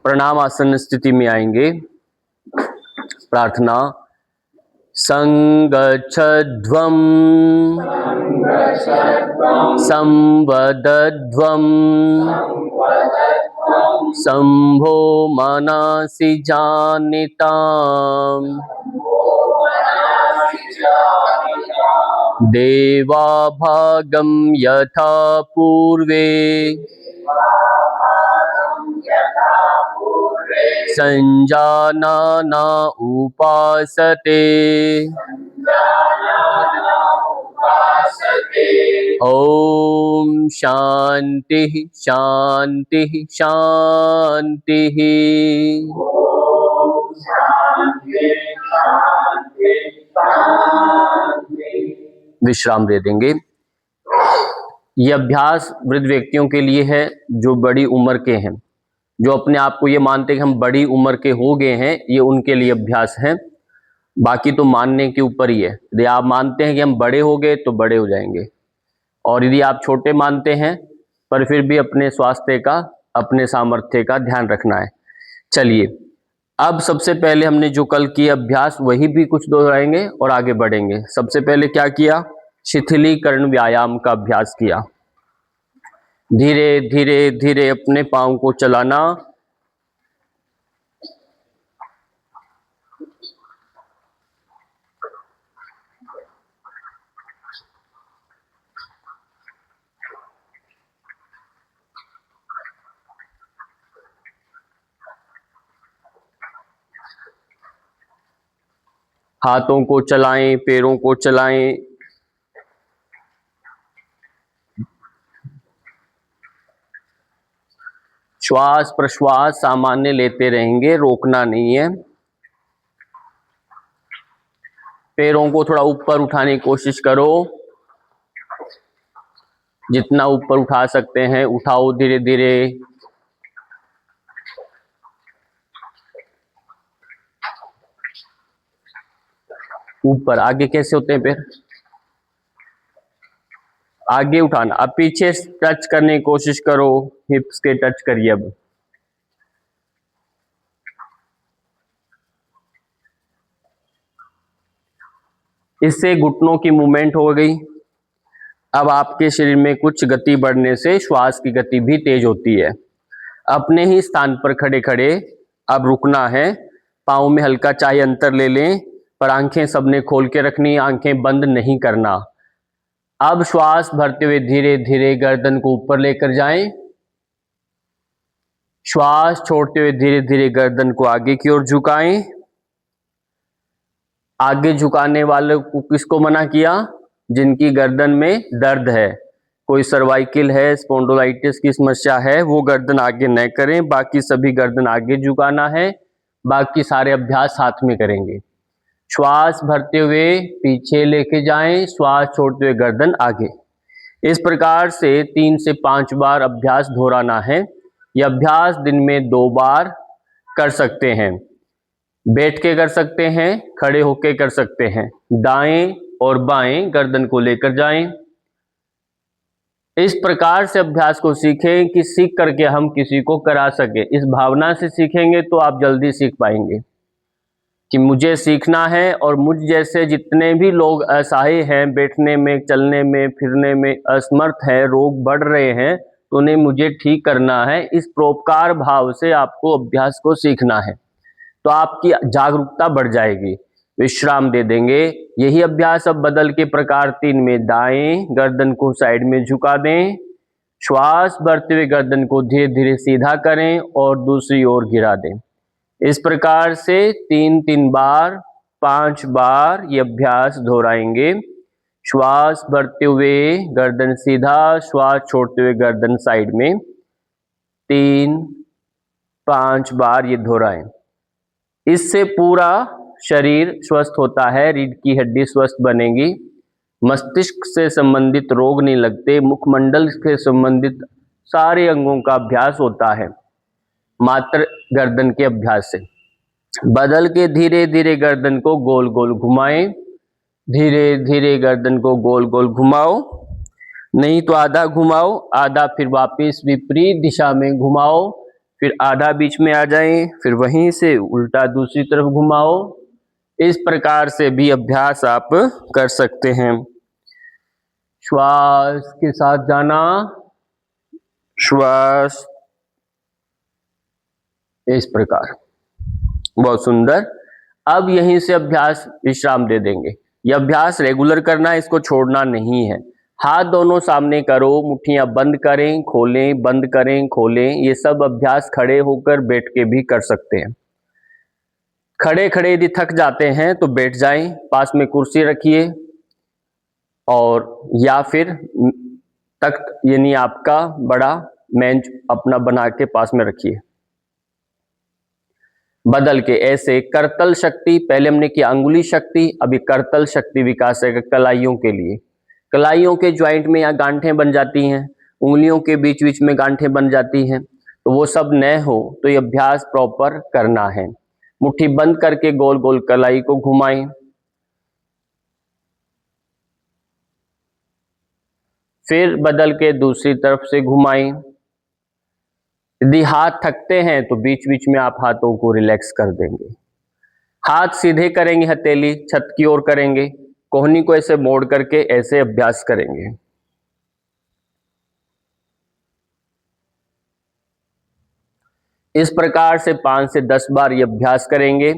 प्रणाम आसन स्थिति में आएंगे। प्रार्थना। संगच्छध्वं संवदध्वं शंभो मनसि जानिताम् देवाभागं यथा पूर्वे संजानाना उपासते। ओम शांति शांति शांति। विश्राम दे देंगे। यह अभ्यास वृद्ध व्यक्तियों के लिए है जो बड़ी उम्र के हैं, जो अपने आप को ये मानते हैं कि हम बड़ी उम्र के हो गए हैं, ये उनके लिए अभ्यास है। बाकी तो मानने के ऊपर ही है। यदि आप मानते हैं कि हम बड़े हो गए तो बड़े हो जाएंगे, और यदि आप छोटे मानते हैं पर फिर भी अपने स्वास्थ्य का, अपने सामर्थ्य का ध्यान रखना है। चलिए, अब सबसे पहले हमने जो कल किया अभ्यास वही भी कुछ दोहराएंगे और आगे बढ़ेंगे। सबसे पहले क्या किया? शिथिलीकरण व्यायाम का अभ्यास किया। धीरे धीरे धीरे अपने पांव को चलाना, हाथों को चलाएं, पैरों को चलाएं, श्वास प्रश्वास सामान्य लेते रहेंगे, रोकना नहीं है। पैरों को थोड़ा ऊपर उठाने की कोशिश करो, जितना ऊपर उठा सकते हैं उठाओ धीरे धीरे। ऊपर आगे कैसे होते हैं पैर? आगे उठाना। अब पीछे टच करने की कोशिश करो, हिप्स के टच करिए। अब इससे घुटनों की मूवमेंट हो गई। अब आपके शरीर में कुछ गति बढ़ने से श्वास की गति भी तेज होती है। अपने ही स्थान पर खड़े खड़े अब रुकना है। पाँव में हल्का चाहे अंतर ले लें, पर आंखें सबने खोल के रखनी, आंखें बंद नहीं करना। अब श्वास भरते हुए धीरे धीरे गर्दन को ऊपर लेकर जाएं। श्वास छोड़ते हुए धीरे धीरे गर्दन को आगे की ओर झुकाएं। आगे झुकाने वाले को किसको मना किया? जिनकी गर्दन में दर्द है, कोई सर्वाइकल है, स्पॉन्डिलाइटिस की समस्या है, वो गर्दन आगे न करें। बाकी सभी गर्दन आगे झुकाना है। बाकी सारे अभ्यास साथ में करेंगे। श्वास भरते हुए पीछे लेके जाएं, श्वास छोड़ते हुए गर्दन आगे। इस प्रकार से 3 से 5 बार अभ्यास दोहराना है। यह अभ्यास दिन में 2 बार कर सकते हैं। बैठ के कर सकते हैं, खड़े होके कर सकते हैं। दाएं और बाएं गर्दन को लेकर जाएं। इस प्रकार से अभ्यास को सीखें कि सीख करके हम किसी को करा सके। इस भावना से सीखेंगे तो आप जल्दी सीख पाएंगे कि मुझे सीखना है, और मुझ जैसे जितने भी लोग असहाय हैं, बैठने में, चलने में, फिरने में असमर्थ है, रोग बढ़ रहे हैं, तो उन्हें मुझे ठीक करना है। इस परोपकार भाव से आपको अभ्यास को सीखना है, तो आपकी जागरूकता बढ़ जाएगी। विश्राम दे देंगे। यही अभ्यास अब बदल के प्रकार 3 में दाएं गर्दन को साइड में झुका दें। श्वास भरते हुए गर्दन को धीरे धीरे सीधा करें और दूसरी ओर गिरा दें। इस प्रकार से 3-3 बार, 5 बार ये अभ्यास दोहराएंगे। श्वास भरते हुए गर्दन सीधा, श्वास छोड़ते हुए गर्दन साइड में। 3-5 बार ये दोहराएं। इससे पूरा शरीर स्वस्थ होता है, रीढ़ की हड्डी स्वस्थ बनेगी, मस्तिष्क से संबंधित रोग नहीं लगते, मुखमंडल से संबंधित सारे अंगों का अभ्यास होता है मात्र गर्दन के अभ्यास से। बदल के धीरे धीरे गर्दन को गोल गोल घुमाएं। धीरे धीरे गर्दन को गोल गोल घुमाओ, नहीं तो आधा घुमाओ, आधा फिर वापस विपरीत दिशा में घुमाओ, फिर आधा बीच में आ जाए, फिर वहीं से उल्टा दूसरी तरफ घुमाओ। इस प्रकार से भी अभ्यास आप कर सकते हैं। श्वास के साथ जाना, श्वास, इस प्रकार, बहुत सुंदर। अब यहीं से अभ्यास विश्राम दे देंगे। यह अभ्यास रेगुलर करना है, इसको छोड़ना नहीं है। हाथ दोनों सामने करो, मुट्ठियां बंद करें खोलें, बंद करें खोलें। ये सब अभ्यास खड़े होकर बैठ के भी कर सकते हैं। खड़े खड़े यदि थक जाते हैं तो बैठ जाएं, पास में कुर्सी रखिए और या फिर तख्त यानी आपका बड़ा बेंच अपना बना के पास में रखिए। बदल के ऐसे करतल शक्ति, पहले हमने किया अंगुली शक्ति, अभी करतल शक्ति विकास है कलाइयों के लिए। कलाइयों के ज्वाइंट में यहाँ गांठें बन जाती हैं, उंगलियों के बीच बीच में गांठें बन जाती हैं, तो वो सब न हो तो ये अभ्यास प्रॉपर करना है। मुट्ठी बंद करके गोल गोल कलाई को घुमाएं, फिर बदल के दूसरी तरफ से घुमाएं। यदि हाथ थकते हैं तो बीच बीच में आप हाथों को रिलैक्स कर देंगे। हाथ सीधे करेंगे, हथेली छत की ओर करेंगे, कोहनी को ऐसे मोड़ करके ऐसे अभ्यास करेंगे। इस प्रकार से 5 से 10 बार ये अभ्यास करेंगे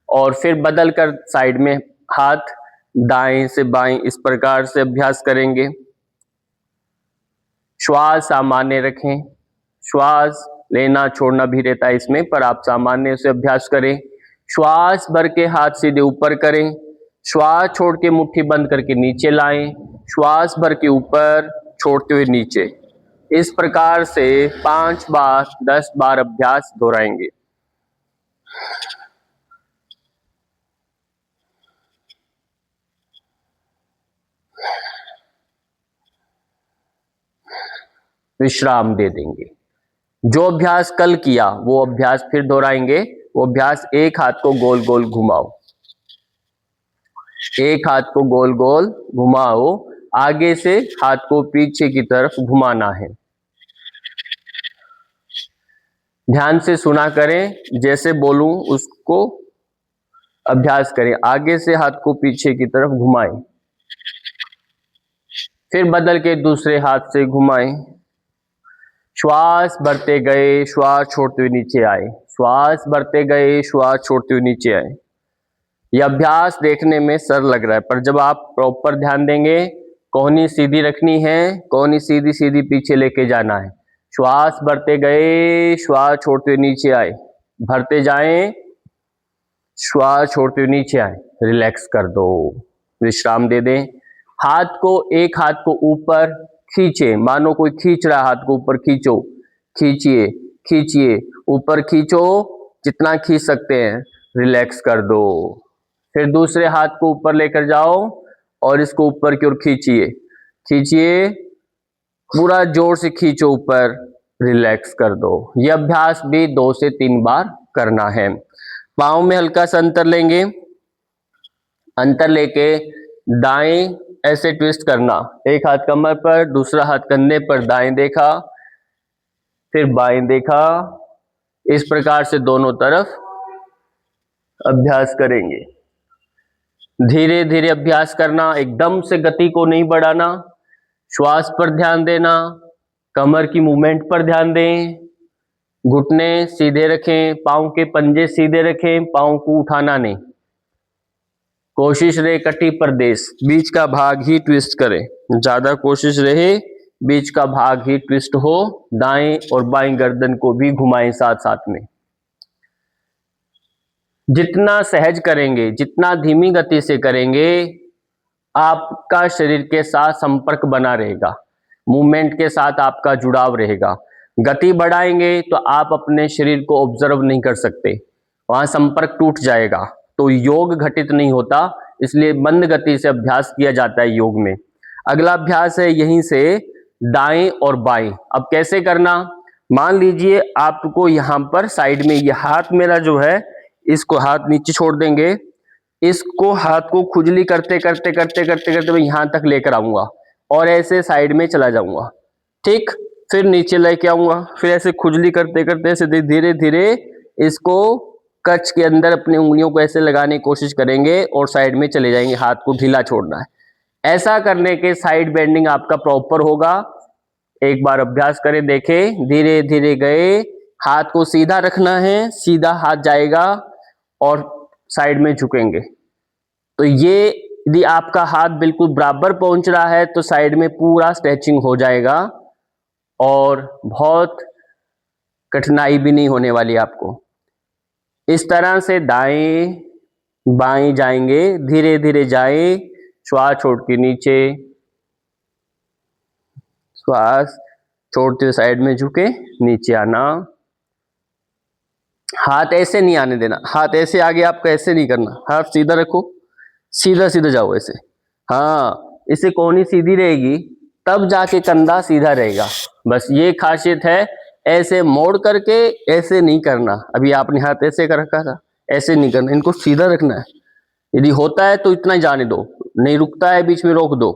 और फिर बदल कर साइड में हाथ दाएं से बाएं इस प्रकार से अभ्यास करेंगे। श्वास सामान्य रखें, श्वास लेना छोड़ना भी रहता है इसमें, पर आप सामान्य से अभ्यास करें। श्वास भर के हाथ सीधे ऊपर करें, श्वास छोड़ के मुट्ठी बंद करके नीचे लाएं, श्वास भर के ऊपर छोड़ते हुए नीचे। इस प्रकार से 5 बार 10 बार अभ्यास दोहराएंगे। विश्राम दे देंगे। जो अभ्यास कल किया वो अभ्यास फिर दोहराएंगे। वो अभ्यास एक हाथ को गोल गोल घुमाओ, एक हाथ को गोल गोल घुमाओ, आगे से हाथ को पीछे की तरफ घुमाना है। ध्यान से सुना करें, जैसे बोलूं उसको अभ्यास करें। आगे से हाथ को पीछे की तरफ घुमाएं, फिर बदल के दूसरे हाथ से घुमाएं। श्वास भरते गए, श्वास छोड़ते हुए नीचे आए, श्वास भरते गए, श्वास छोड़ते हुए नीचे आए। यह अभ्यास देखने में सरल लग रहा है, पर जब आप प्रॉपर ध्यान देंगे, कोहनी सीधी रखनी है, कोहनी सीधी सीधी पीछे लेके जाना है। श्वास भरते गए, श्वास छोड़ते हुए नीचे आए, भरते जाएं, श्वास छोड़ते हुए नीचे आए। रिलैक्स कर दो, विश्राम दे दें। हाथ को, एक हाथ को ऊपर खींचे, मानो कोई खींच रहा, हाथ को ऊपर खींचो, खींचिए खींचिए, ऊपर खींचो जितना खींच सकते हैं, रिलैक्स कर दो। फिर दूसरे हाथ को ऊपर लेकर जाओ और इसको ऊपर की ओर खींचिए, खींचिए, पूरा जोर से खींचो ऊपर, रिलैक्स कर दो। यह अभ्यास भी 2 से 3 बार करना है। पाँव में हल्का सा अंतर लेंगे, अंतर लेके दाएं ऐसे ट्विस्ट करना, एक हाथ कमर पर, दूसरा हाथ कंधे पर, दाएं देखा फिर बाएं देखा। इस प्रकार से दोनों तरफ अभ्यास करेंगे। धीरे धीरे अभ्यास करना, एकदम से गति को नहीं बढ़ाना। श्वास पर ध्यान देना, कमर की मूवमेंट पर ध्यान दें, घुटने सीधे रखें, पाँव के पंजे सीधे रखें, पाँव को उठाना नहीं। कोशिश रहे कटी प्रदेश, बीच का भाग ही ट्विस्ट करें, ज्यादा कोशिश रहे बीच का भाग ही ट्विस्ट हो। दाएं और बाएं गर्दन को भी घुमाएं साथ साथ में। जितना सहज करेंगे, जितना धीमी गति से करेंगे, आपका शरीर के साथ संपर्क बना रहेगा, मूवमेंट के साथ आपका जुड़ाव रहेगा। गति बढ़ाएंगे तो आप अपने शरीर को ऑब्जर्व नहीं कर सकते, वहां संपर्क टूट जाएगा, तो योग घटित नहीं होता। इसलिए मंद गति से अभ्यास किया जाता है योग में। अगला अभ्यास है यहीं से दाएं और बाएं। अब कैसे करना, मान लीजिए आपको यहां पर साइड में, यह हाथ मेरा जो है, इसको हाथ नीचे छोड़ देंगे, इसको हाथ को खुजली करते करते करते करते करते मैं यहां तक लेकर आऊंगा और ऐसे साइड में चला जाऊंगा। ठीक, फिर नीचे लेके आऊंगा, फिर ऐसे खुजली करते करते ऐसे धीरे धीरे इसको कच्छ के अंदर अपनी उंगलियों को ऐसे लगाने की कोशिश करेंगे और साइड में चले जाएंगे, हाथ को ढीला छोड़ना है। ऐसा करने के साइड बेंडिंग आपका प्रॉपर होगा। एक बार अभ्यास करें, देखें, धीरे धीरे गए, हाथ को सीधा रखना है, सीधा हाथ जाएगा और साइड में झुकेंगे। तो ये यदि आपका हाथ बिल्कुल बराबर पहुंच रहा है तो साइड में पूरा स्ट्रेचिंग हो जाएगा और बहुत कठिनाई भी नहीं होने वाली आपको। इस तरह से दाएं बाएं जाएंगे, धीरे धीरे जाएं, श्वास छोड़ के नीचे, श्वास छोड़ते हुए साइड में झुके, नीचे आना। हाथ ऐसे नहीं आने देना, हाथ ऐसे आगे आपको ऐसे नहीं करना, हाथ सीधा रखो, सीधा सीधा जाओ ऐसे। हाँ, इससे कोहनी सीधी रहेगी तब जाके कंधा सीधा रहेगा। बस ये खासियत है, ऐसे मोड़ करके ऐसे नहीं करना। अभी आपने हाथ ऐसे कर रखा था, ऐसे नहीं करना, इनको सीधा रखना है। यदि होता है तो इतना ही जाने दो, नहीं रुकता है बीच में रोक दो,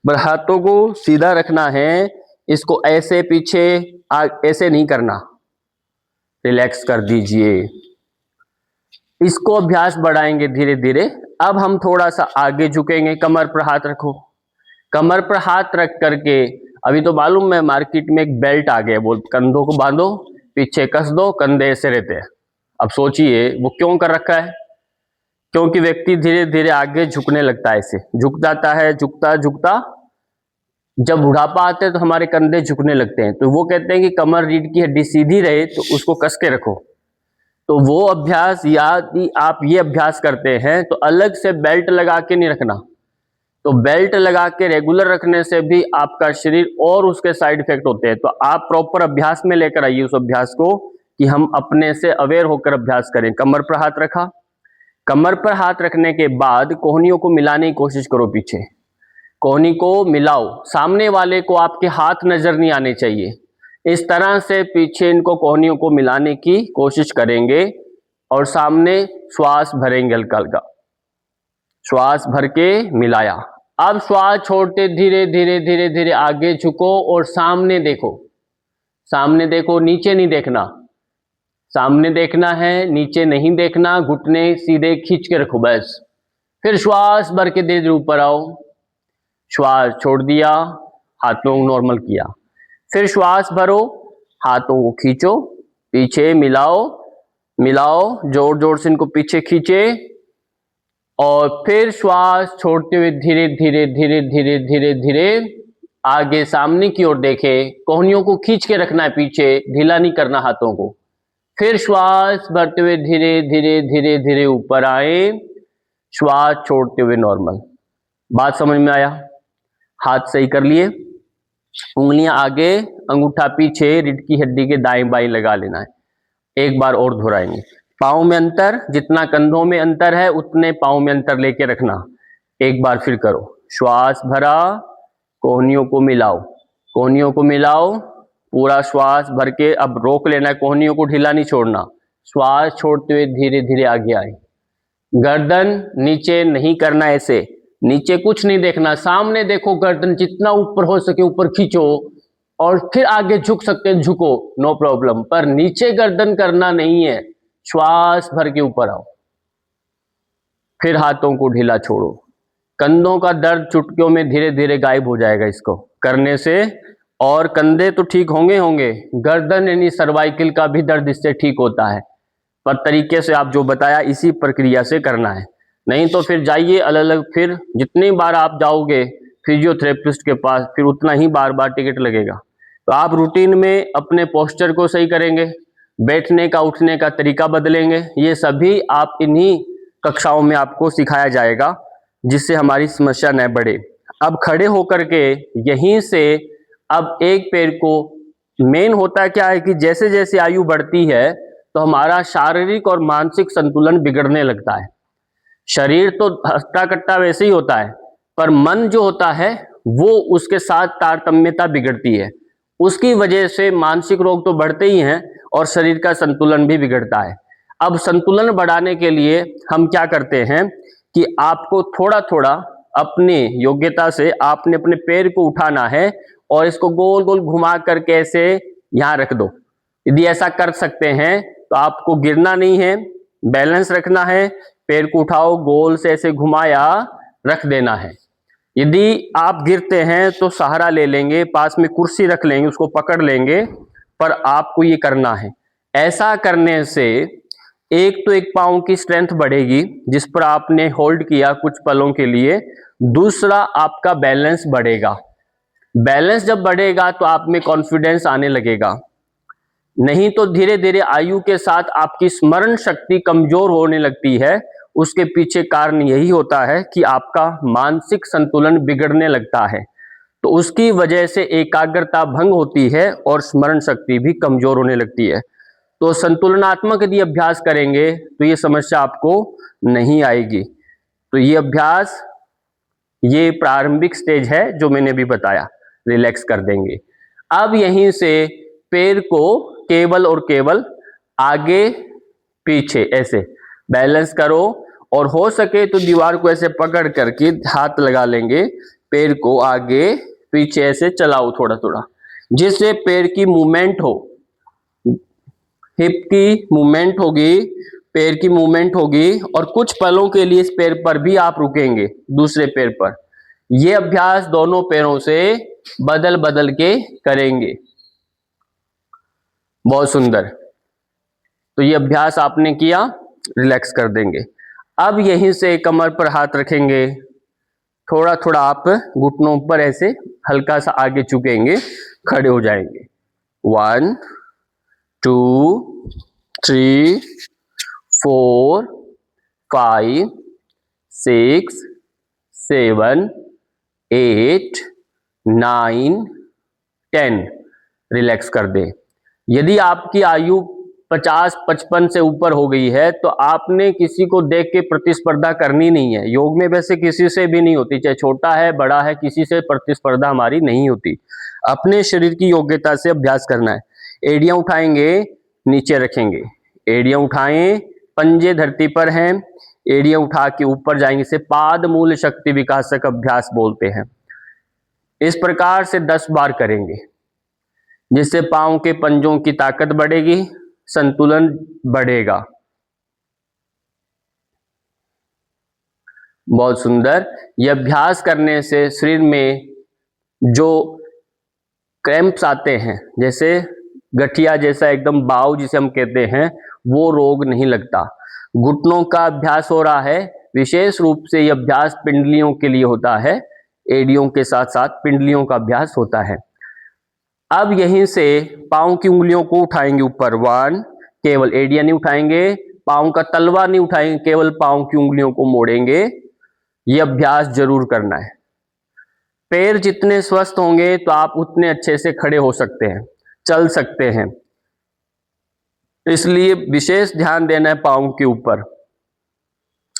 पर हाथों को सीधा रखना है। इसको ऐसे पीछे ऐसे नहीं करना, रिलैक्स कर दीजिए। इसको अभ्यास बढ़ाएंगे धीरे धीरे। अब हम थोड़ा सा आगे झुकेंगे, कमर पर हाथ रखो, कमर पर हाथ रख करके, अभी तो मालूम है मार्केट में एक बेल्ट आ गया, बोल कंधों को बांधो, पीछे कस दो, कंधे ऐसे रहते हैं। अब सोचिए वो क्यों कर रखा है, क्योंकि व्यक्ति धीरे धीरे आगे झुकने लगता है, ऐसे झुक जाता है, झुकता झुकता जब बुढ़ापा आते हैं तो हमारे कंधे झुकने लगते हैं। तो वो कहते हैं कि कमर रीढ़ की हड्डी सीधी रहे तो उसको कस के रखो। तो वो अभ्यास, यदि आप ये अभ्यास करते हैं तो अलग से बेल्ट लगा के नहीं रखना। तो बेल्ट लगा के रेगुलर रखने से भी आपका शरीर और उसके साइड इफेक्ट होते हैं। तो आप प्रॉपर अभ्यास में लेकर आइए उस अभ्यास को, कि हम अपने से अवेयर होकर अभ्यास करें। कमर पर हाथ रखा, कमर पर हाथ रखने के बाद कोहनियों को मिलाने की कोशिश करो, पीछे कोहनी को मिलाओ, सामने वाले को आपके हाथ नजर नहीं आने चाहिए। इस तरह से पीछे इनको कोहनियों को मिलाने की कोशिश करेंगे और सामने श्वास भरेंगे, हल्का हल्का श्वास भर के मिलाया। अब श्वास छोड़ते धीरे धीरे धीरे धीरे आगे झुको और सामने देखो, सामने देखो, नीचे नहीं देखना, सामने देखना है, नीचे नहीं देखना। घुटने सीधे खींच के रखो बस। फिर श्वास भर के धीरे धीरे ऊपर आओ, श्वास छोड़ दिया, हाथों को नॉर्मल किया। फिर श्वास भरो, हाथों को खींचो, पीछे मिलाओ, मिलाओ, जोर जोर से इनको पीछे खींचे और फिर श्वास छोड़ते हुए धीरे धीरे धीरे धीरे धीरे धीरे आगे सामने की ओर देखे। कोहनियों को खींच के रखना है पीछे, ढीला नहीं करना हाथों को। फिर श्वास भरते हुए धीरे धीरे धीरे धीरे ऊपर आए, श्वास छोड़ते हुए नॉर्मल। बात समझ में आया? हाथ सही कर लिए, उंगलियां आगे, अंगूठा पीछे, रीढ़ की हड्डी के दाएं बाएं लगा लेना है। एक बार और दोहराएंगे। पाँव में अंतर, जितना कंधों में अंतर है उतने पाँव में अंतर लेके रखना। एक बार फिर करो, श्वास भरा, कोहनियों को मिलाओ, कोहनियों को मिलाओ, पूरा श्वास भर के अब रोक लेना है, कोहनियों को ढीला नहीं छोड़ना। श्वास छोड़ते हुए धीरे धीरे आगे आए, गर्दन नीचे नहीं करना, ऐसे नीचे कुछ नहीं देखना, सामने देखो, गर्दन जितना ऊपर हो सके ऊपर खींचो और फिर आगे झुक सकते हैं, झुको, नो प्रॉब्लम, पर नीचे गर्दन करना नहीं है। श्वास भर के ऊपर आओ, फिर हाथों को ढीला छोड़ो। कंधों का दर्द चुटकियों में धीरे धीरे गायब हो जाएगा इसको करने से, और कंधे तो ठीक होंगे, गर्दन यानी सर्वाइकल का भी दर्द इससे ठीक होता है। पर तरीके से आप जो बताया इसी प्रक्रिया से करना है, नहीं तो फिर जाइए अलग अलग, फिर जितनी बार आप जाओगे फिजियोथेरेपिस्ट के पास फिर उतना ही बार बार टिकट लगेगा। तो आप रूटीन में अपने पोस्चर को सही करेंगे, बैठने का उठने का तरीका बदलेंगे, ये सभी आप इन्हीं कक्षाओं में आपको सिखाया जाएगा, जिससे हमारी समस्या न बढ़े। अब खड़े होकर के यहीं से अब एक पैर को, मेन होता क्या है कि जैसे जैसे आयु बढ़ती है तो हमारा शारीरिक और मानसिक संतुलन बिगड़ने लगता है। शरीर तो हट्टा कट्टा वैसे ही होता है, पर मन जो होता है वो उसके साथ तारतम्यता बिगड़ती है। उसकी वजह से मानसिक रोग तो बढ़ते ही हैं और शरीर का संतुलन भी बिगड़ता है। अब संतुलन बढ़ाने के लिए हम क्या करते हैं कि आपको थोड़ा थोड़ा अपनी योग्यता से आपने अपने पैर को उठाना है और इसको गोल गोल घुमा करके ऐसे यहां रख दो। यदि ऐसा कर सकते हैं तो आपको गिरना नहीं है, बैलेंस रखना है, पैर को उठाओ, गोल से ऐसे घुमाया, रख देना है। यदि आप गिरते हैं तो सहारा ले लेंगे, पास में कुर्सी रख लेंगे, उसको पकड़ लेंगे, पर आपको ये करना है। ऐसा करने से एक तो एक पांव की स्ट्रेंथ बढ़ेगी जिस पर आपने होल्ड किया कुछ पलों के लिए, दूसरा आपका बैलेंस बढ़ेगा। बैलेंस जब बढ़ेगा तो आप में कॉन्फिडेंस आने लगेगा। नहीं तो धीरे धीरे आयु के साथ आपकी स्मरण शक्ति कमजोर होने लगती है। उसके पीछे कारण यही होता है कि आपका मानसिक संतुलन बिगड़ने लगता है, तो उसकी वजह से एकाग्रता भंग होती है और स्मरण शक्ति भी कमजोर होने लगती है। तो संतुलनात्मक यदि अभ्यास करेंगे तो ये समस्या आपको नहीं आएगी। तो ये अभ्यास, ये प्रारंभिक स्टेज है जो मैंने अभी बताया, रिलैक्स कर देंगे। अब यहीं से पैर को केवल और केवल आगे पीछे ऐसे बैलेंस करो, और हो सके तो दीवार को ऐसे पकड़ करके हाथ लगा लेंगे, पैर को आगे पीछे ऐसे चलाओ थोड़ा थोड़ा, जिससे पैर की मूवमेंट हो, हिप की मूवमेंट होगी, पैर की मूवमेंट होगी, और कुछ पलों के लिए इस पैर पर भी आप रुकेंगे, दूसरे पैर पर। यह अभ्यास दोनों पैरों से बदल बदल के करेंगे। बहुत सुंदर। तो ये अभ्यास आपने किया, रिलैक्स कर देंगे। अब यहीं से कमर पर हाथ रखेंगे, थोड़ा थोड़ा आप घुटनों पर ऐसे हल्का सा आगे झुकेंगे, खड़े हो जाएंगे। 1 2 3 4 5 6 7 8 9 10। रिलैक्स कर दें। यदि आपकी आयु 50-55 से ऊपर हो गई है तो आपने किसी को देख के प्रतिस्पर्धा करनी नहीं है। योग में वैसे किसी से भी नहीं होती, चाहे छोटा है बड़ा है, किसी से प्रतिस्पर्धा हमारी नहीं होती। अपने शरीर की योग्यता से अभ्यास करना है। एड़ियां उठाएंगे, नीचे रखेंगे, एड़ियां उठाएं, पंजे धरती पर हैं, एड़ियां उठा के ऊपर जाएंगे, इसे पाद मूल शक्ति विकासक अभ्यास बोलते हैं। इस प्रकार से 10 बार करेंगे, जिससे पांव के पंजों की ताकत बढ़ेगी, संतुलन बढ़ेगा। बहुत सुंदर। यह अभ्यास करने से शरीर में जो क्रैम्प्स आते हैं, जैसे गठिया जैसा एकदम बाव जिसे हम कहते हैं, वो रोग नहीं लगता। घुटनों का अभ्यास हो रहा है, विशेष रूप से यह अभ्यास पिंडलियों के लिए होता है। एड़ियों के साथ साथ पिंडलियों का अभ्यास होता है। अब यहीं से पांव की उंगलियों को उठाएंगे ऊपर। 1, केवल एड़ियां नहीं उठाएंगे, पांव का तलवा नहीं उठाएंगे, केवल पांव की उंगलियों को मोड़ेंगे। यह अभ्यास जरूर करना है। पैर जितने स्वस्थ होंगे तो आप उतने अच्छे से खड़े हो सकते हैं, चल सकते हैं। इसलिए विशेष ध्यान देना है पांव के ऊपर,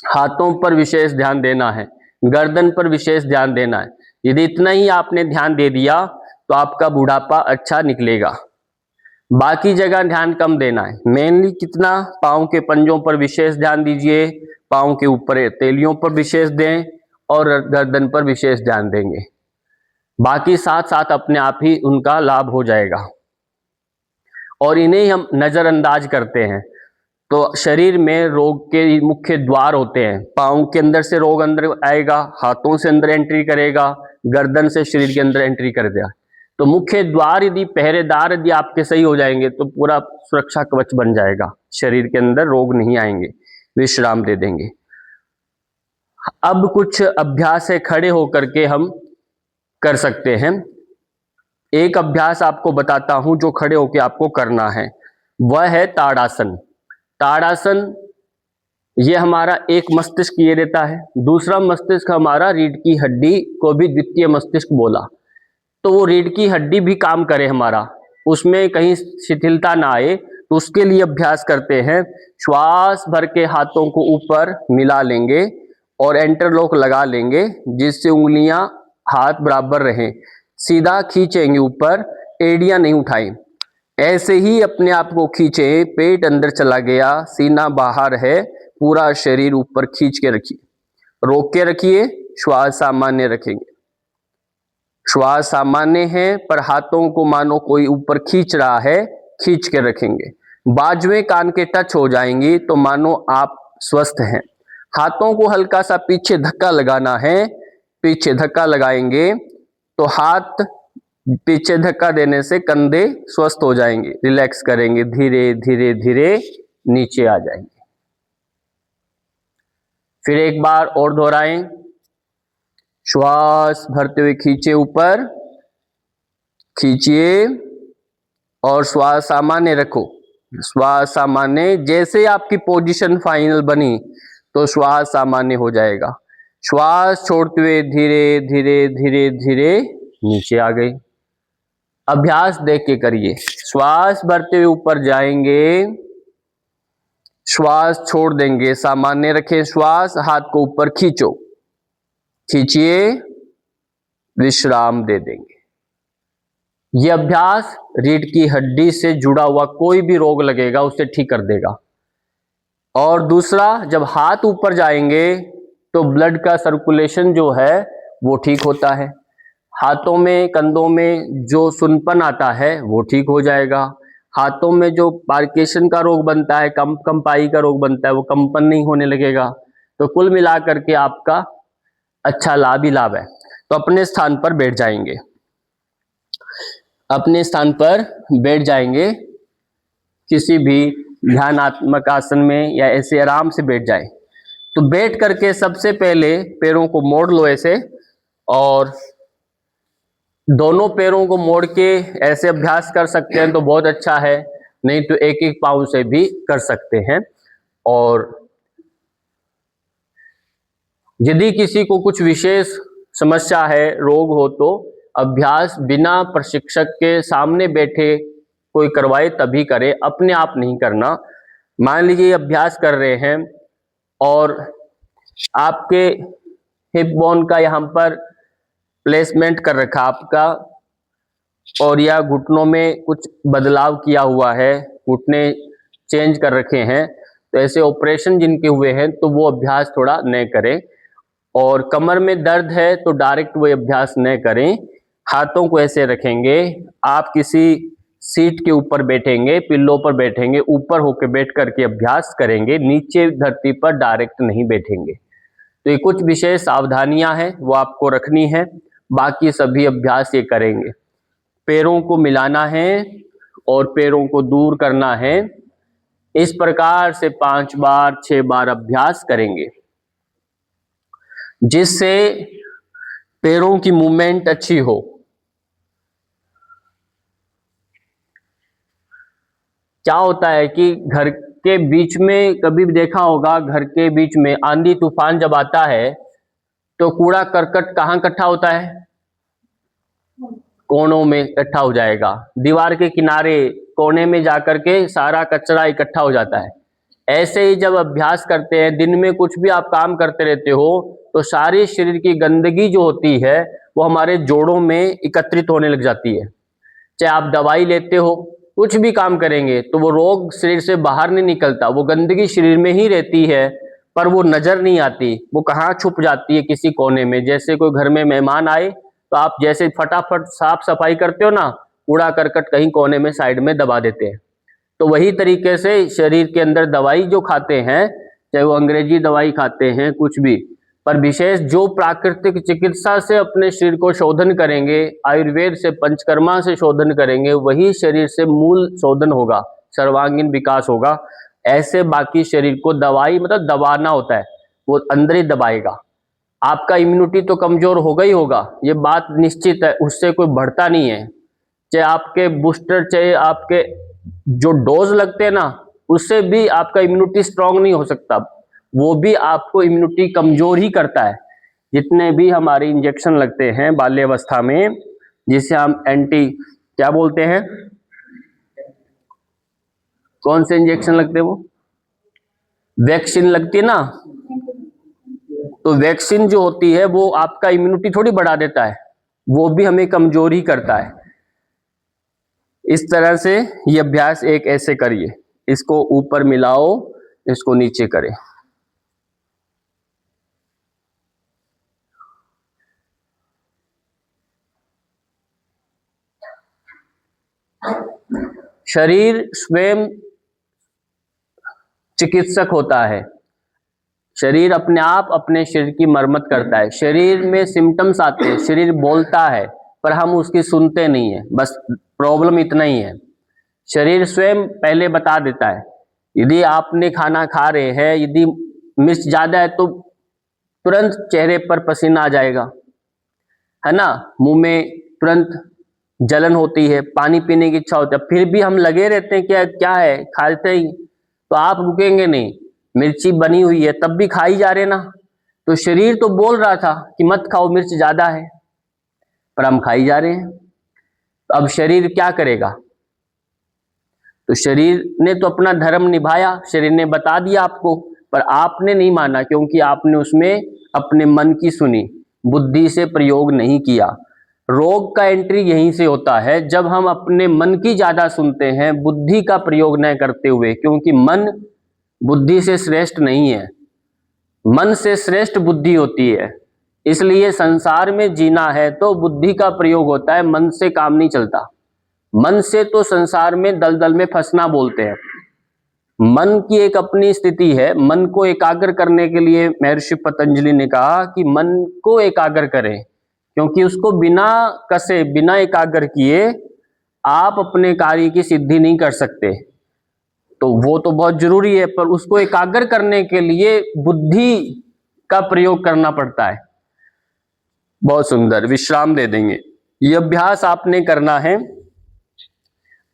हाथों पर विशेष ध्यान देना है, गर्दन पर विशेष ध्यान देना है। यदि इतना ही आपने ध्यान दे दिया तो आपका बुढ़ापा अच्छा निकलेगा। बाकी जगह ध्यान कम देना है। मेनली कितना, पांव के पंजों पर विशेष ध्यान दीजिए, पांव के ऊपर तेलियों पर विशेष दें और गर्दन पर विशेष ध्यान देंगे। बाकी साथ साथ अपने आप ही उनका लाभ हो जाएगा। और इन्हें हम नजरअंदाज करते हैं। तो शरीर में रोग के मुख्य द्वार होते हैं। पांव के अंदर से रोग अंदर आएगा, हाथों से अंदर एंट्री करेगा, गर्दन से शरीर के अंदर एंट्री कर देगा। तो मुख्य द्वार यदि, पहरेदार यदि आपके सही हो जाएंगे तो पूरा सुरक्षा कवच बन जाएगा, शरीर के अंदर रोग नहीं आएंगे, विश्राम दे देंगे। अब कुछ अभ्यास है खड़े होकर के हम कर सकते हैं। एक अभ्यास आपको बताता हूं जो खड़े होकर आपको करना है, वह है ताड़ासन। ताड़ासन ये हमारा एक मस्तिष्क ये देता है, दूसरा मस्तिष्क हमारा रीढ़ की हड्डी को भी द्वितीय मस्तिष्क बोला। तो वो रीढ़ की हड्डी भी काम करे हमारा, उसमें कहीं शिथिलता ना आए, तो उसके लिए अभ्यास करते हैं। श्वास भर के हाथों को ऊपर मिला लेंगे और इंटरलॉक लगा लेंगे, जिससे उंगलियां हाथ बराबर रहें। सीधा खींचेंगे ऊपर, एड़ियां नहीं उठाएं, ऐसे ही अपने आप को खींचे, पेट अंदर चला गया, सीना बाहर है, पूरा शरीर ऊपर खींच के रखिए, रोक के रखिए, श्वास सामान्य रखेंगे। श्वास सामान्य है, पर हाथों को मानो कोई ऊपर खींच रहा है, खींच के रखेंगे। बाजुएं कान के टच हो जाएंगी तो मानो आप स्वस्थ हैं। हाथों को हल्का सा पीछे धक्का लगाना है, पीछे धक्का लगाएंगे तो हाथ पीछे धक्का देने से कंधे स्वस्थ हो जाएंगे, रिलैक्स करेंगे, धीरे धीरे धीरे नीचे आ जाएंगे। फिर एक बार और दोहराएं। श्वास भरते हुए खींचे ऊपर, खींचिए और श्वास सामान्य रखो। श्वास सामान्य, जैसे आपकी पोजीशन फाइनल बनी तो श्वास सामान्य हो जाएगा। श्वास छोड़ते हुए धीरे धीरे धीरे धीरे नीचे आ गई। अभ्यास देख के करिए। श्वास भरते हुए ऊपर जाएंगे, श्वास छोड़ देंगे, सामान्य रखें श्वास, हाथ को ऊपर खींचो, खींचिए, विश्राम दे देंगे। यह अभ्यास रीढ़ की हड्डी से जुड़ा हुआ कोई भी रोग लगेगा उसे ठीक कर देगा। और दूसरा, जब हाथ ऊपर जाएंगे तो ब्लड का सर्कुलेशन जो है वो ठीक होता है। हाथों में, कंधों में जो सुनपन आता है वो ठीक हो जाएगा। हाथों में जो पार्किंसन का रोग बनता है, कंपाई का रोग बनता है, वो कंपन नहीं होने लगेगा। तो कुल मिलाकर के आपका अच्छा लाभ ही लाभ है। तो अपने स्थान पर बैठ जाएंगे, अपने स्थान पर बैठ जाएंगे, किसी भी ध्यानात्मक आसन में या ऐसे आराम से बैठ जाए। तो बैठ करके सबसे पहले पैरों को मोड़ लो ऐसे, और दोनों पैरों को मोड़ के ऐसे अभ्यास कर सकते हैं तो बहुत अच्छा है, नहीं तो एक एक पाँव से भी कर सकते हैं। और यदि किसी को कुछ विशेष समस्या है, रोग हो, तो अभ्यास बिना प्रशिक्षक के सामने बैठे कोई करवाए तभी करे, अपने आप नहीं करना। मान लीजिए अभ्यास कर रहे हैं और आपके हिप बोन का यहाँ पर प्लेसमेंट कर रखा आपका, और या घुटनों में कुछ बदलाव किया हुआ है, घुटने चेंज कर रखे हैं, तो ऐसे ऑपरेशन जिनके हुए हैं तो वो अभ्यास थोड़ा न करें। और कमर में दर्द है तो डायरेक्ट वो अभ्यास न करें। हाथों को ऐसे रखेंगे, आप किसी सीट के ऊपर बैठेंगे, पिल्लो पर बैठेंगे, ऊपर होकर बैठ करके अभ्यास करेंगे, नीचे धरती पर डायरेक्ट नहीं बैठेंगे। तो ये कुछ विशेष सावधानियां हैं वो आपको रखनी है, बाकी सभी अभ्यास ये करेंगे। पैरों को मिलाना है और पैरों को दूर करना है। इस प्रकार से 5 बार 6 बार अभ्यास करेंगे, जिससे पैरों की मूवमेंट अच्छी हो। क्या होता है कि घर के बीच में, कभी भी देखा होगा, घर के बीच में आंधी तूफान जब आता है तो कूड़ा करकट कहाँ इकट्ठा होता है? कोनों में इकट्ठा हो जाएगा, दीवार के किनारे कोने में जाकर के सारा कचरा इकट्ठा हो जाता है। ऐसे ही जब अभ्यास करते हैं, दिन में कुछ भी आप काम करते रहते हो तो सारी शरीर की गंदगी जो होती है वो हमारे जोड़ों में एकत्रित होने लग जाती है। चाहे आप दवाई लेते हो, कुछ भी काम करेंगे तो वो रोग शरीर से बाहर नहीं निकलता, वो गंदगी शरीर में ही रहती है, पर वो नजर नहीं आती, वो कहाँ छुप जाती है, किसी कोने में। जैसे कोई घर में मेहमान आए तो आप जैसे फटाफट साफ सफाई करते हो ना, कूड़ा करकट कहीं कोने में साइड में दबा देते हैं। तो वही तरीके से शरीर के अंदर दवाई जो खाते हैं, चाहे वो अंग्रेजी दवाई खाते हैं, कुछ भी, पर विशेष जो प्राकृतिक चिकित्सा से अपने शरीर को शोधन करेंगे, आयुर्वेद से, पंचकर्मा से शोधन करेंगे, वही शरीर से मूल शोधन होगा, सर्वांगीण विकास होगा। ऐसे बाकी शरीर को दवाई मतलब दबाना होता है, वो अंदर ही दबाएगा। आपका इम्यूनिटी तो कमजोर होगा ही होगा, ये बात निश्चित है, उससे कोई बढ़ता नहीं है। चाहे आपके बूस्टर, चाहे आपके जो डोज लगते हैं ना, उससे भी आपका इम्यूनिटी स्ट्रांग नहीं हो सकता, वो भी आपको इम्यूनिटी कमजोर ही करता है। जितने भी हमारे इंजेक्शन लगते हैं बाल्यावस्था में, जिसे हम एंटी क्या बोलते हैं, कौन से इंजेक्शन लगते हैं, वो वैक्सीन लगती है ना, तो वैक्सीन जो होती है वो आपका इम्यूनिटी थोड़ी बढ़ा देता है, वो भी हमें कमजोर ही करता है। इस तरह से ये अभ्यास एक ऐसे करिए, इसको ऊपर मिलाओ, इसको नीचे करें। शरीर स्वयं चिकित्सक होता है। शरीर अपने आप अपने शरीर की मरम्मत करता है। शरीर में सिम्टम्स आते हैं, शरीर बोलता है, पर हम उसकी सुनते नहीं है। बस प्रॉब्लम इतना ही है। शरीर स्वयं पहले बता देता है। यदि आपने खाना खा रहे हैं, यदि मिर्च ज्यादा है तो तुरंत चेहरे पर पसीना आ जाएगा, है ना, मुंह में तुरंत जलन होती है, पानी पीने की इच्छा होती है, फिर भी हम लगे रहते हैं क्या क्या है, खाते ही, तो आप रुकेंगे नहीं। मिर्ची बनी हुई है तब भी खाई जा रहे ना। तो शरीर तो बोल रहा था कि मत खाओ, मिर्च ज्यादा है, पर हम खाई जा रहे हैं। तो अब शरीर क्या करेगा? तो शरीर ने तो अपना धर्म निभाया, शरीर ने बता दिया आपको, पर आपने नहीं माना, क्योंकि आपने उसमें अपने मन की सुनी, बुद्धि से प्रयोग नहीं किया। रोग का एंट्री यहीं से होता है, जब हम अपने मन की ज्यादा सुनते हैं, बुद्धि का प्रयोग न करते हुए, क्योंकि मन बुद्धि से श्रेष्ठ नहीं है, मन से श्रेष्ठ बुद्धि होती है। इसलिए संसार में जीना है तो बुद्धि का प्रयोग होता है, मन से काम नहीं चलता। मन से तो संसार में दलदल में फंसना बोलते हैं। मन की एक अपनी स्थिति है। मन को एकाग्र करने के लिए महर्षि पतंजलि ने कहा कि मन को एकाग्र करें, क्योंकि उसको बिना कसे, बिना एकाग्र किए आप अपने कार्य की सिद्धि नहीं कर सकते। तो वो तो बहुत जरूरी है, पर उसको एकाग्र करने के लिए बुद्धि का प्रयोग करना पड़ता है। बहुत सुंदर, विश्राम दे देंगे। ये अभ्यास आपने करना है।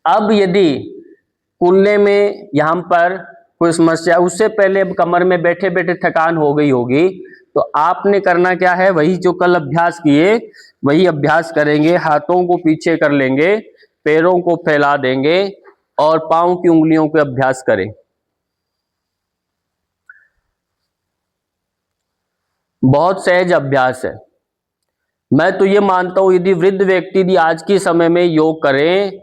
अब यदि कुल्ले में यहाँ पर कोई समस्या, उससे पहले अब कमर में बैठे बैठे थकान हो गई होगी, तो आपने करना क्या है, वही जो कल अभ्यास किए वही अभ्यास करेंगे। हाथों को पीछे कर लेंगे, पैरों को फैला देंगे और पांव की उंगलियों के अभ्यास करें। बहुत सहज अभ्यास है। मैं तो ये मानता हूं यदि वृद्ध व्यक्ति यदि आज के समय में योग करें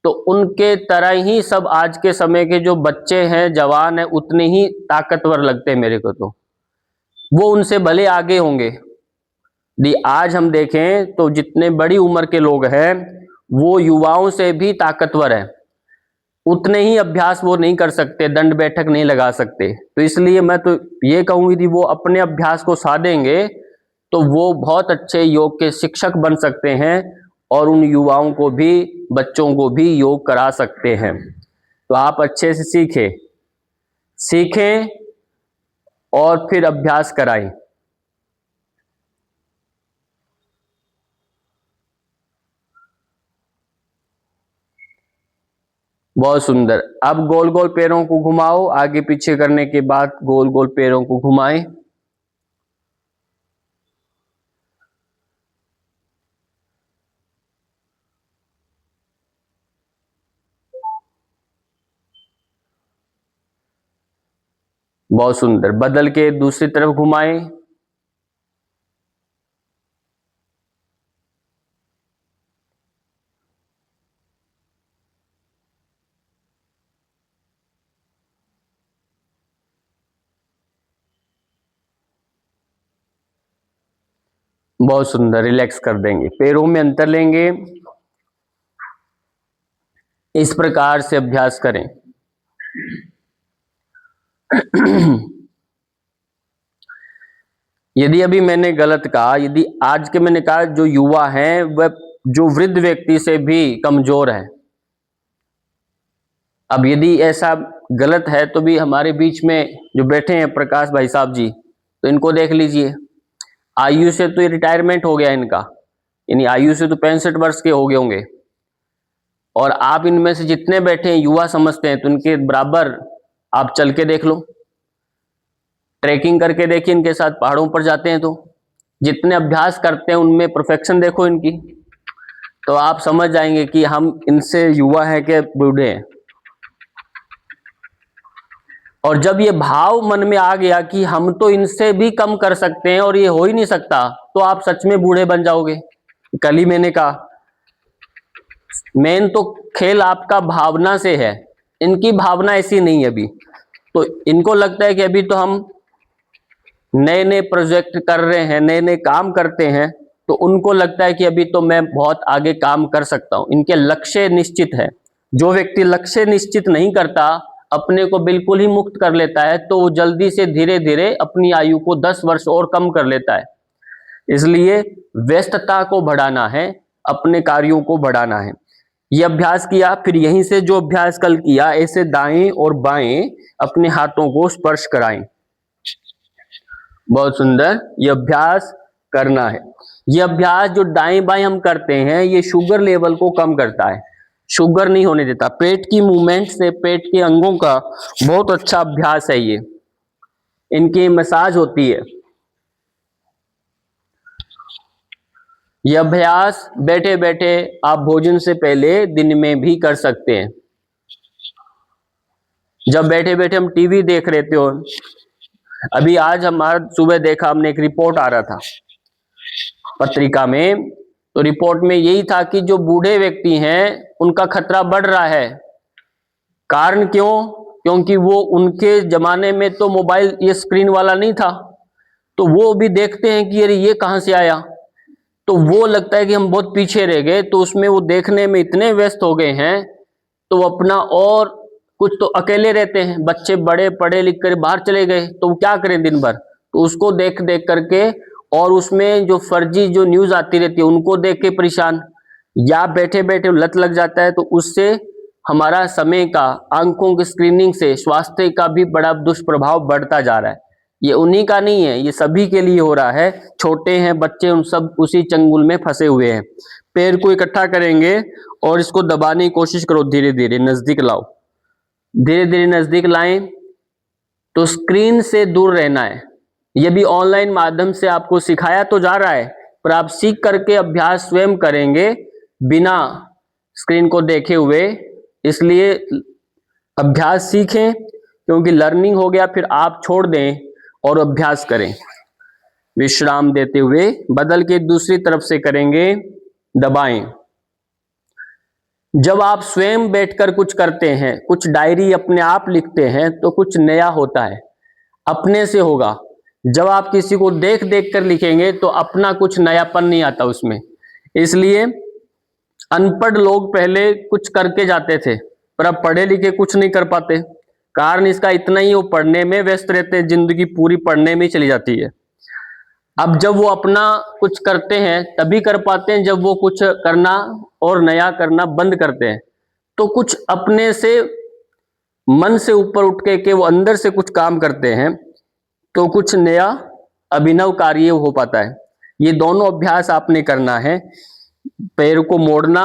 तो उनके तरह ही सब आज के समय के जो बच्चे हैं, जवान हैं, उतने ही ताकतवर लगते हैं मेरे को। तो वो उनसे भले आगे होंगे। यदि आज हम देखें तो जितने बड़ी उम्र के लोग हैं वो युवाओं से भी ताकतवर हैं। उतने ही अभ्यास वो नहीं कर सकते, दंड बैठक नहीं लगा सकते। तो इसलिए मैं तो ये कहूँ यदि वो अपने अभ्यास को साधेंगे तो वो बहुत अच्छे योग के शिक्षक बन सकते हैं और उन युवाओं को भी, बच्चों को भी योग करा सकते हैं। तो आप अच्छे से सीखें और फिर अभ्यास कराएं। बहुत सुंदर। अब गोल गोल पैरों को घुमाओ, आगे पीछे करने के बाद गोल गोल पैरों को घुमाएं। बहुत सुंदर। बदल के दूसरी तरफ घुमाएं। बहुत सुंदर। रिलैक्स कर देंगे, पैरों में अंतर लेंगे। इस प्रकार से अभ्यास करें। यदि अभी मैंने गलत कहा, यदि आज के मैंने कहा जो युवा हैं वह जो वृद्ध व्यक्ति से भी कमजोर है, अब यदि ऐसा गलत है तो भी हमारे बीच में जो बैठे हैं प्रकाश भाई साहब जी, तो इनको देख लीजिए। आयु से तो ये रिटायरमेंट हो गया इनका, यानी आयु से तो 65 वर्ष के हो गए होंगे, और आप इनमें से जितने बैठे हैं युवा समझते हैं, तो इनके बराबर आप चल के देख लो, ट्रैकिंग करके देखिए, इनके साथ पहाड़ों पर जाते हैं तो जितने अभ्यास करते हैं उनमें परफेक्शन देखो इनकी, तो आप समझ जाएंगे कि हम इनसे युवा है कि बूढ़े हैं। और जब ये भाव मन में आ गया कि हम तो इनसे भी कम कर सकते हैं और ये हो ही नहीं सकता, तो आप सच में बूढ़े बन जाओगे। कल ही मैंने कहा मेन तो खेल आपका भावना से है, इनकी भावना ऐसी नहीं है अभी। तो इनको लगता है कि अभी तो हम नए नए प्रोजेक्ट कर रहे हैं, नए नए काम करते हैं, तो उनको लगता है कि अभी तो मैं बहुत आगे काम कर सकता हूं। इनके लक्ष्य निश्चित है, जो व्यक्ति लक्ष्य निश्चित नहीं करता, अपने को बिल्कुल ही मुक्त कर लेता है, तो वो जल्दी से धीरे धीरे अपनी आयु को 10 वर्ष और कम कर लेता है। इसलिए व्यस्तता को बढ़ाना है, अपने कार्यों को बढ़ाना है। ये अभ्यास किया, फिर यहीं से जो अभ्यास कल किया, ऐसे दाएं और बाएं अपने हाथों को स्पर्श कराएं। बहुत सुंदर, ये अभ्यास करना है। ये अभ्यास जो दाएं बाएं हम करते हैं, ये शुगर लेवल को कम करता है, शुगर नहीं होने देता। पेट की मूवमेंट से पेट के अंगों का बहुत अच्छा अभ्यास है ये, इनकी मसाज होती है। यह अभ्यास बैठे बैठे आप भोजन से पहले दिन में भी कर सकते हैं। जब बैठे बैठे हम टीवी देख रहे थे, और अभी आज हमारा सुबह देखा हमने, एक रिपोर्ट आ रहा था पत्रिका में, तो रिपोर्ट में यही था कि जो बूढ़े व्यक्ति हैं उनका खतरा बढ़ रहा है। कारण क्यों? क्योंकि वो उनके जमाने में तो मोबाइल ये स्क्रीन वाला नहीं था, तो वो भी देखते हैं कि अरे ये कहां से आया, तो वो लगता है कि हम बहुत पीछे रह गए, तो उसमें वो देखने में इतने व्यस्त हो गए हैं, तो अपना, और कुछ तो अकेले रहते हैं, बच्चे बड़े पढ़े लिख कर बाहर चले गए, तो वो क्या करें दिन भर, तो उसको देख देख करके, और उसमें जो फर्जी जो न्यूज आती रहती है उनको देख के परेशान, या बैठे बैठे लत लग जाता है, तो उससे हमारा समय का, आंखों की स्क्रीनिंग से स्वास्थ्य का भी बड़ा दुष्प्रभाव बढ़ता जा रहा है। ये उन्हीं का नहीं है, ये सभी के लिए हो रहा है। छोटे हैं बच्चे, उन सब उसी चंगुल में फंसे हुए हैं। पैर को इकट्ठा करेंगे और इसको दबाने की कोशिश करो, धीरे धीरे नजदीक लाओ, धीरे धीरे नजदीक लाएं। तो स्क्रीन से दूर रहना है। ये भी ऑनलाइन माध्यम से आपको सिखाया तो जा रहा है, पर आप सीख करके अभ्यास स्वयं करेंगे बिना स्क्रीन को देखे हुए। इसलिए अभ्यास सीखें, क्योंकि लर्निंग हो गया फिर आप छोड़ दें और अभ्यास करें। विश्राम देते हुए बदल के दूसरी तरफ से करेंगे, दबाएं। जब आप स्वयं बैठकर कुछ करते हैं, कुछ डायरी अपने आप लिखते हैं, तो कुछ नया होता है, अपने से होगा। जब आप किसी को देख देख कर लिखेंगे तो अपना कुछ नयापन नहीं आता उसमें। इसलिए अनपढ़ लोग पहले कुछ करके जाते थे, पर अब पढ़े लिखे कुछ नहीं कर पाते। कारण इसका इतना ही, वो पढ़ने में व्यस्त रहते हैं, जिंदगी पूरी पढ़ने में ही चली जाती है। अब जब वो अपना कुछ करते हैं तभी कर पाते हैं, जब वो कुछ करना और नया करना बंद करते हैं, तो कुछ अपने से, मन से ऊपर उठ के वो अंदर से कुछ काम करते हैं, तो कुछ नया अभिनव कार्य हो पाता है। ये दोनों अभ्यास आपने करना है। पैर को मोड़ना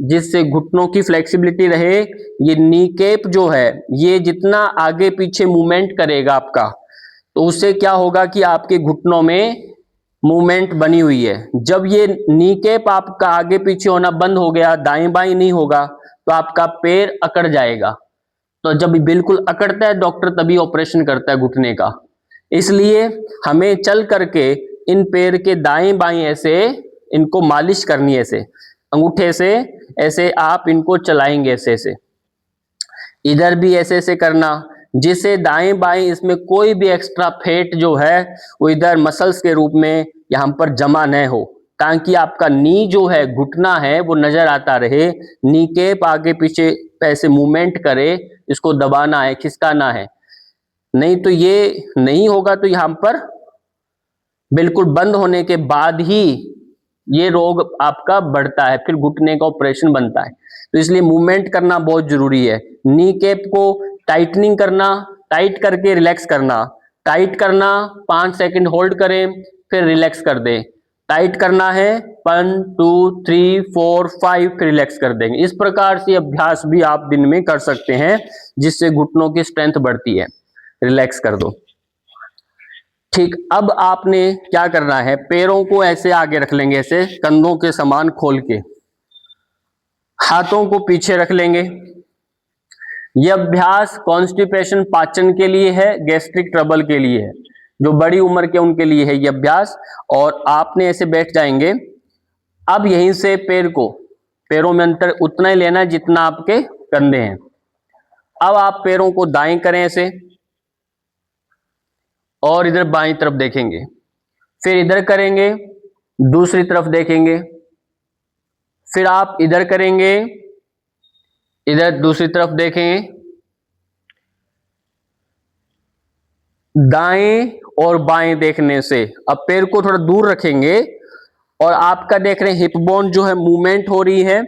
जिससे घुटनों की फ्लेक्सिबिलिटी रहे। ये नी कैप जो है, ये जितना आगे पीछे मूवमेंट करेगा आपका, तो उससे क्या होगा कि आपके घुटनों में मूवमेंट बनी हुई है। जब ये नी कैप आपका आगे पीछे होना बंद हो गया, दाएं बाएं नहीं होगा, तो आपका पैर अकड़ जाएगा। तो जब बिल्कुल अकड़ता है, डॉक्टर तभी ऑपरेशन करता है घुटने का। इसलिए हमें चल करके इन पैर के दाएं बाएं ऐसे इनको मालिश करनी है, ऐसे अंगूठे से ऐसे आप इनको चलाएंगे, ऐसे ऐसे, इधर भी ऐसे ऐसे करना, जिससे दाएं बाएं इसमें कोई भी एक्स्ट्रा फैट जो है वो इधर मसल्स के रूप में यहाँ पर जमा न हो, ताकि आपका नी जो है, घुटना है, वो नजर आता रहे। नी कैप आगे पीछे ऐसे मूवमेंट करे, इसको दबाना है, खिसकाना है। नहीं तो ये नहीं होगा, तो यहाँ पर बिल्कुल बंद होने के बाद ही ये रोग आपका बढ़ता है, फिर घुटने का ऑपरेशन बनता है। तो इसलिए मूवमेंट करना बहुत जरूरी है। नी कैप को टाइटनिंग करना, टाइट करके रिलैक्स करना, टाइट करना, 5 सेकंड होल्ड करें, फिर रिलैक्स कर दें। टाइट करना है 1 2 3 4 5, फिर रिलैक्स कर देंगे। इस प्रकार से अभ्यास भी आप दिन में कर सकते हैं, जिससे घुटनों की स्ट्रेंथ बढ़ती है। रिलैक्स कर दो। ठीक, अब आपने क्या करना है, पैरों को ऐसे आगे रख लेंगे, ऐसे कंधों के समान खोल के, हाथों को पीछे रख लेंगे। यह अभ्यास कॉन्स्टिपेशन, पाचन के लिए है, गैस्ट्रिक ट्रबल के लिए है, जो बड़ी उम्र के उनके लिए है यह अभ्यास। और आपने ऐसे बैठ जाएंगे। अब यहीं से पैर को, पैरों में अंतर उतना ही लेना जितना आपके कंधे हैं। अब आप पैरों को दाएं करें ऐसे, और इधर बाईं तरफ देखेंगे, फिर इधर करेंगे, दूसरी तरफ देखेंगे, फिर आप इधर करेंगे, इधर दूसरी तरफ देखेंगे, दाएं और बाएं देखने से, अब पैर को थोड़ा दूर रखेंगे और आपका देख रहे हैं हिप बोन जो है मूवमेंट हो रही है,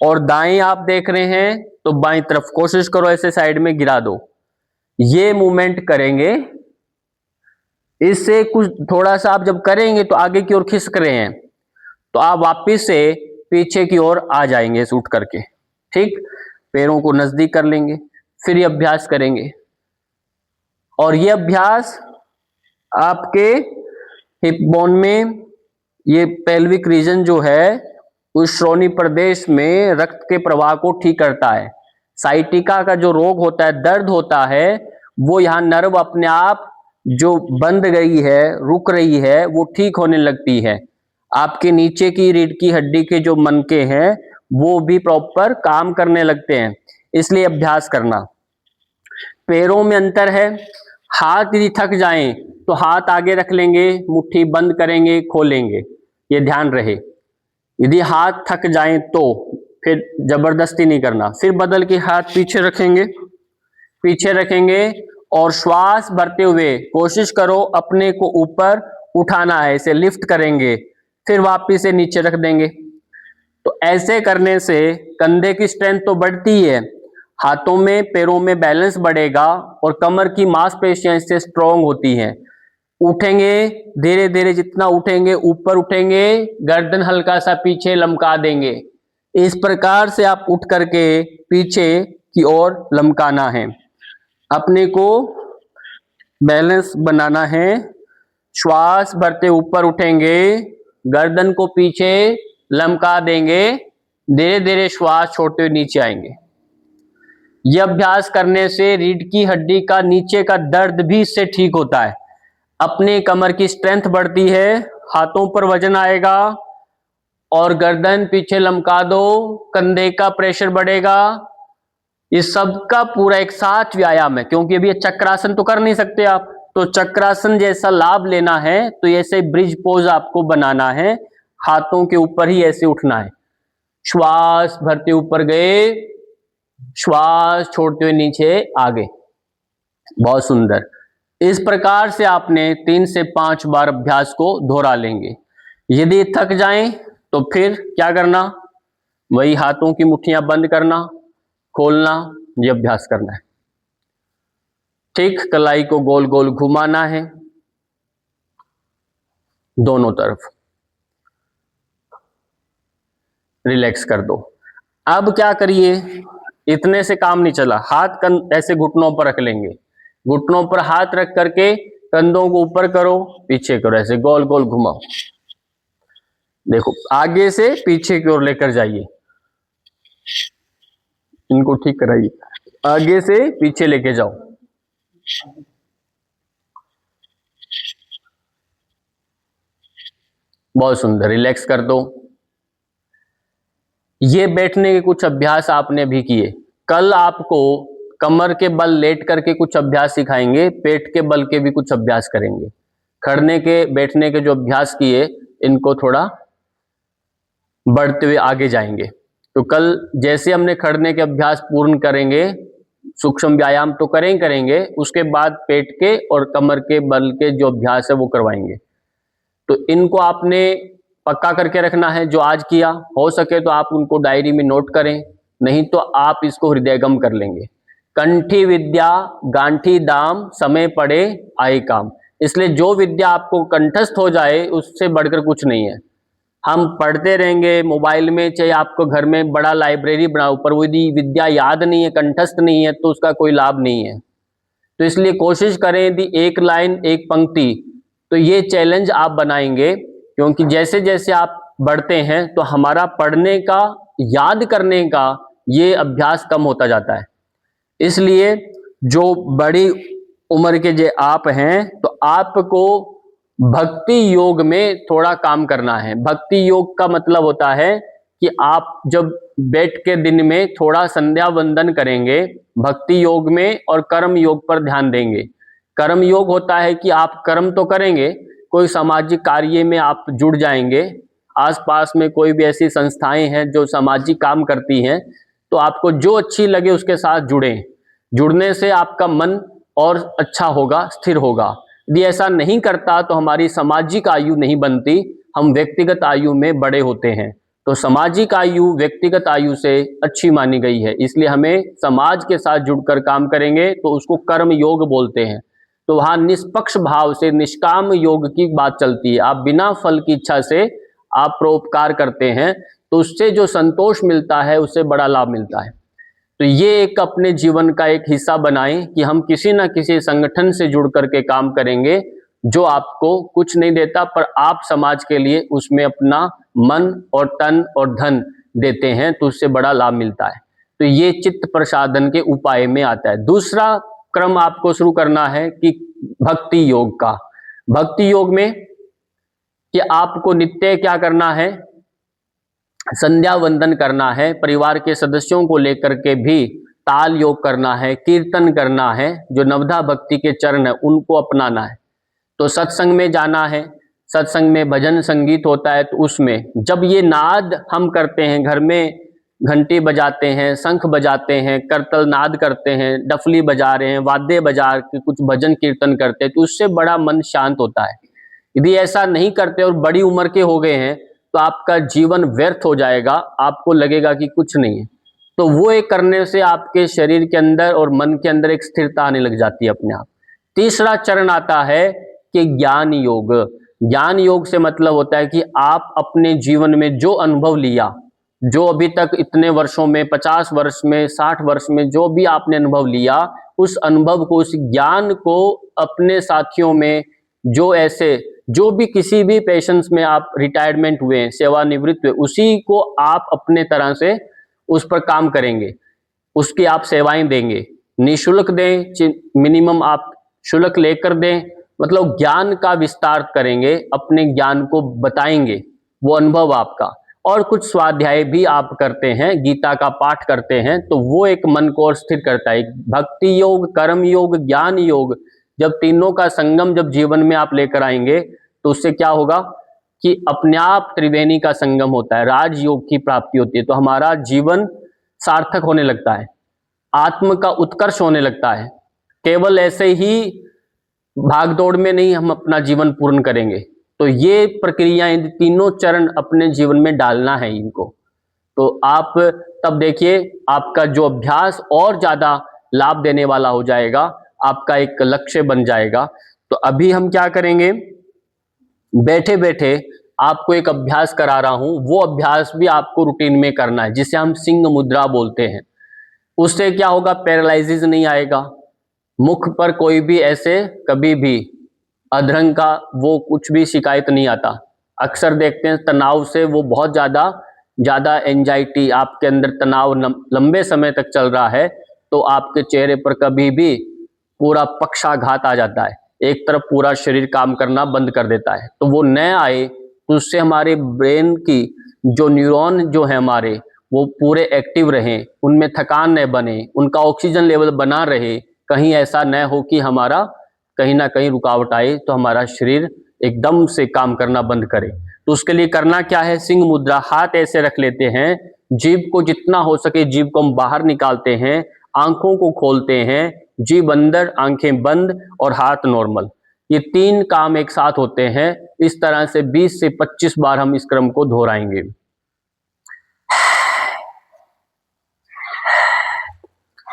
और दाएं आप देख रहे हैं तो बाएं तरफ कोशिश करो ऐसे साइड में गिरा दो, ये मूवमेंट करेंगे। इससे कुछ थोड़ा सा आप जब करेंगे तो आगे की ओर खिसक रहे हैं, तो आप वापिस से पीछे की ओर आ जाएंगे उठ करके। ठीक, पैरों को नजदीक कर लेंगे, फिर ये अभ्यास करेंगे। और ये अभ्यास आपके हिप बोन में, ये पेल्विक रीजन जो है उस श्रोणि प्रदेश में रक्त के प्रवाह को ठीक करता है। साइटिका का जो रोग होता है, दर्द होता है, वो यहाँ नर्व अपने आप जो बंद गई है, रुक रही है, वो ठीक होने लगती है। आपके नीचे की रीढ़ की हड्डी के जो मनके हैं वो भी प्रॉपर काम करने लगते हैं। इसलिए अभ्यास करना। पैरों में अंतर है, हाथ यदि थक जाएं तो हाथ आगे रख लेंगे, मुट्ठी बंद करेंगे, खोलेंगे, ये ध्यान रहे। यदि हाथ थक जाएं तो फिर जबरदस्ती नहीं करना। फिर बदल के हाथ पीछे रखेंगे, पीछे रखेंगे और श्वास भरते हुए कोशिश करो अपने को ऊपर उठाना है, इसे लिफ्ट करेंगे, फिर वापिस से नीचे रख देंगे। तो ऐसे करने से कंधे की स्ट्रेंथ तो बढ़ती है, हाथों में पैरों में बैलेंस बढ़ेगा और कमर की मांसपेशियां इससे स्ट्रॉन्ग होती हैं। उठेंगे धीरे धीरे, जितना उठेंगे ऊपर उठेंगे, गर्दन हल्का सा पीछे लमका देंगे। इस प्रकार से आप उठ करके पीछे की ओर लमकाना है, अपने को बैलेंस बनाना है। श्वास भरते ऊपर उठेंगे, गर्दन को पीछे लमका देंगे, धीरे धीरे श्वास छोड़ते हुए नीचे आएंगे। यह अभ्यास करने से रीढ़ की हड्डी का नीचे का दर्द भी इससे ठीक होता है, अपने कमर की स्ट्रेंथ बढ़ती है, हाथों पर वजन आएगा और गर्दन पीछे लमका दो, कंधे का प्रेशर बढ़ेगा। इस सब का पूरा एक साथ व्यायाम है, क्योंकि अभी चक्रासन तो कर नहीं सकते आप, तो चक्रासन जैसा लाभ लेना है तो ऐसे ब्रिज पोज आपको बनाना है, हाथों के ऊपर ही ऐसे उठना है। श्वास भरते ऊपर गए, श्वास छोड़ते हुए नीचे आगे। बहुत सुंदर। इस प्रकार से आपने 3 से 5 बार अभ्यास को दोहरा लेंगे। यदि थक जाएं तो फिर क्या करना, वही हाथों की मुट्ठियां बंद करना, खोलना, ये अभ्यास करना है। ठीक, कलाई को गोल गोल घुमाना है दोनों तरफ, रिलैक्स कर दो। अब क्या करिए, इतने से काम नहीं चला, हाथ ऐसे घुटनों पर रख लेंगे, घुटनों पर हाथ रख करके कंधों को ऊपर करो, पीछे करो, ऐसे गोल गोल घुमाओ। देखो आगे से पीछे की ओर लेकर जाइए, इनको ठीक कराइए, आगे से पीछे लेके जाओ। बहुत सुंदर, रिलैक्स कर दो। ये बैठने के कुछ अभ्यास आपने भी किए। कल आपको कमर के बल लेट करके कुछ अभ्यास सिखाएंगे, पेट के बल के भी कुछ अभ्यास करेंगे। खड़ने के बैठने के जो अभ्यास किए, इनको थोड़ा बढ़ते हुए आगे जाएंगे। तो कल जैसे हमने खड़ने के अभ्यास पूर्ण करेंगे, सूक्ष्म व्यायाम तो करेंगे, उसके बाद पेट के और कमर के बल के जो अभ्यास है वो करवाएंगे। तो इनको आपने पक्का करके रखना है, जो आज किया, हो सके तो आप उनको डायरी में नोट करें, नहीं तो आप इसको हृदयगम कर लेंगे। कंठी विद्या गांठी दाम, समय पड़े आए काम। इसलिए जो विद्या आपको कंठस्थ हो जाए उससे बढ़कर कुछ नहीं है। हम पढ़ते रहेंगे मोबाइल में, चाहे आपको घर में बड़ा लाइब्रेरी बनाओ, पर वो यदि विद्या याद नहीं है, कंठस्थ नहीं है, तो उसका कोई लाभ नहीं है। तो इसलिए कोशिश करें यदि एक लाइन एक पंक्ति, तो ये चैलेंज आप बनाएंगे, क्योंकि जैसे जैसे आप बढ़ते हैं तो हमारा पढ़ने का, याद करने का ये अभ्यास कम होता जाता है। इसलिए जो बड़ी उम्र के जो आप हैं, तो आपको भक्ति योग में थोड़ा काम करना है। भक्ति योग का मतलब होता है कि आप जब बैठ के दिन में थोड़ा संध्या वंदन करेंगे भक्ति योग में, और कर्म योग पर ध्यान देंगे। कर्म योग होता है कि आप कर्म तो करेंगे, कोई सामाजिक कार्य में आप जुड़ जाएंगे, आसपास में कोई भी ऐसी संस्थाएं हैं जो सामाजिक काम करती हैं, तो आपको जो अच्छी लगे उसके साथ जुड़ें। जुड़ने से आपका मन और अच्छा होगा, स्थिर होगा। यदि ऐसा नहीं करता तो हमारी सामाजिक आयु नहीं बनती, हम व्यक्तिगत आयु में बड़े होते हैं। तो सामाजिक आयु व्यक्तिगत आयु से अच्छी मानी गई है, इसलिए हमें समाज के साथ जुड़कर काम करेंगे तो उसको कर्म योग बोलते हैं। तो वहां निष्पक्ष भाव से निष्काम योग की बात चलती है। आप बिना फल की इच्छा से आप परोपकार करते हैं तो उससे जो संतोष मिलता है उससे बड़ा लाभ मिलता है। तो ये एक अपने जीवन का एक हिस्सा बनाएं कि हम किसी ना किसी संगठन से जुड़ करके काम करेंगे जो आपको कुछ नहीं देता, पर आप समाज के लिए उसमें अपना मन और तन और धन देते हैं तो उससे बड़ा लाभ मिलता है। तो ये चित्त प्रसादन के उपाय में आता है। दूसरा क्रम आपको शुरू करना है कि भक्ति योग का। भक्ति योग में कि आपको नित्य क्या करना है, संध्या वंदन करना है, परिवार के सदस्यों को लेकर के भी ताल योग करना है, कीर्तन करना है, जो नवधा भक्ति के चरण है उनको अपनाना है। तो सत्संग में जाना है, सत्संग में भजन संगीत होता है तो उसमें जब ये नाद हम करते हैं, घर में घंटी बजाते हैं, शंख बजाते हैं, करतल नाद करते हैं, डफली बजा रहे हैं, वाद्य बजा के कुछ भजन कीर्तन करते हैं तो उससे बड़ा मन शांत होता है। यदि ऐसा नहीं करते और बड़ी उम्र के हो गए हैं तो आपका जीवन व्यर्थ हो जाएगा, आपको लगेगा कि कुछ नहीं है। तो वो एक करने से आपके शरीर के अंदर और मन के अंदर एक स्थिरता आने लग जाती है अपने आप। तीसरा चरण आता है कि ज्ञान योग। ज्ञान योग से मतलब होता है कि आप अपने जीवन में जो अनुभव लिया, जो अभी तक इतने वर्षों में 50 वर्ष में 60 वर्ष में जो भी आपने अनुभव लिया, उस अनुभव को, उस ज्ञान को अपने साथियों में, जो ऐसे जो भी किसी भी पेशेंस में आप रिटायरमेंट हुए, सेवानिवृत्त हुए, उसी को आप अपने तरह से उस पर काम करेंगे, उसकी आप सेवाएं देंगे, निःशुल्क दें, मिनिमम आप शुल्क लेकर दें, मतलब ज्ञान का विस्तार करेंगे, अपने ज्ञान को बताएंगे, वो अनुभव आपका। और कुछ स्वाध्याय भी आप करते हैं, गीता का पाठ करते हैं तो वो एक मन को और स्थिर करता है। भक्ति योग, कर्म योग, ज्ञान योग, जब तीनों का संगम जब जीवन में आप लेकर आएंगे तो उससे क्या होगा कि अपने आप त्रिवेणी का संगम होता है, राजयोग की प्राप्ति होती है। तो हमारा जीवन सार्थक होने लगता है, आत्म का उत्कर्ष होने लगता है। केवल ऐसे ही भागदौड़ में नहीं हम अपना जीवन पूर्ण करेंगे। तो ये प्रक्रियाएं, तीनों चरण अपने जीवन में डालना है इनको। तो आप तब देखिए आपका जो अभ्यास और ज्यादा लाभ देने वाला हो जाएगा, आपका एक लक्ष्य बन जाएगा। तो अभी हम क्या करेंगे, बैठे बैठे आपको एक अभ्यास करा रहा हूं, वो अभ्यास भी आपको रूटीन में करना है, जिसे हम सिंह मुद्रा बोलते हैं। उससे क्या होगा, पैरालिसिस नहीं आएगा, मुख पर कोई भी ऐसे कभी भी अधरंग का वो कुछ भी शिकायत नहीं आता। अक्सर देखते हैं तनाव से वो बहुत ज्यादा ज्यादा एंजाइटी, आपके अंदर तनाव लंबे समय तक चल रहा है तो आपके चेहरे पर कभी भी पूरा पक्षाघात आ जाता है, एक तरफ पूरा शरीर काम करना बंद कर देता है। तो वो न आए तो उससे हमारे ब्रेन की जो न्यूरॉन जो है हमारे, वो पूरे एक्टिव रहें, उनमें थकान न बने, उनका ऑक्सीजन लेवल बना रहे, कहीं ऐसा न हो कि हमारा कहीं ना कहीं रुकावट आए तो हमारा शरीर एकदम से काम करना बंद करे। तो उसके लिए करना क्या है, सिंह मुद्रा, हाथ ऐसे रख लेते हैं, जीभ को जितना हो सके जीभ को हम बाहर निकालते हैं, आंखों को खोलते हैं, जीभ अंदर, आंखें बंद और हाथ नॉर्मल। ये तीन काम एक साथ होते हैं। इस तरह से 20 से 25 बार हम इस क्रम को दोहराएंगे।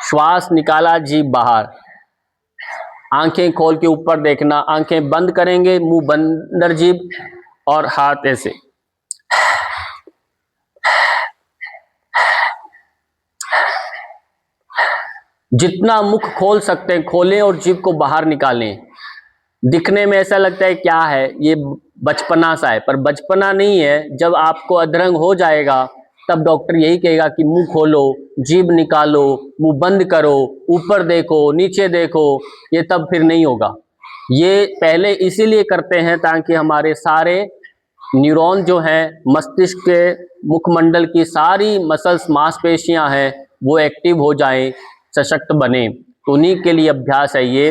श्वास निकाला, जीभ बाहर, आंखें खोल के ऊपर देखना, आंखें बंद करेंगे, मुंह बंदर, जीभ और हाथ ऐसे। जितना मुख खोल सकते हैं खोलें और जीभ को बाहर निकालें। दिखने में ऐसा लगता है क्या है ये, बचपना सा है, पर बचपना नहीं है। जब आपको अधरंग हो जाएगा तब डॉक्टर यही कहेगा कि मुंह खोलो, जीभ निकालो, मुंह बंद करो, ऊपर देखो, नीचे देखो, ये तब फिर नहीं होगा। ये पहले इसीलिए करते हैं ताकि हमारे सारे न्यूरॉन जो हैं, मस्तिष्क के मुखमंडल की सारी मसल्स, मांसपेशियां हैं, वो एक्टिव हो जाएं, सशक्त बने। तो उन्हीं के लिए अभ्यास है ये।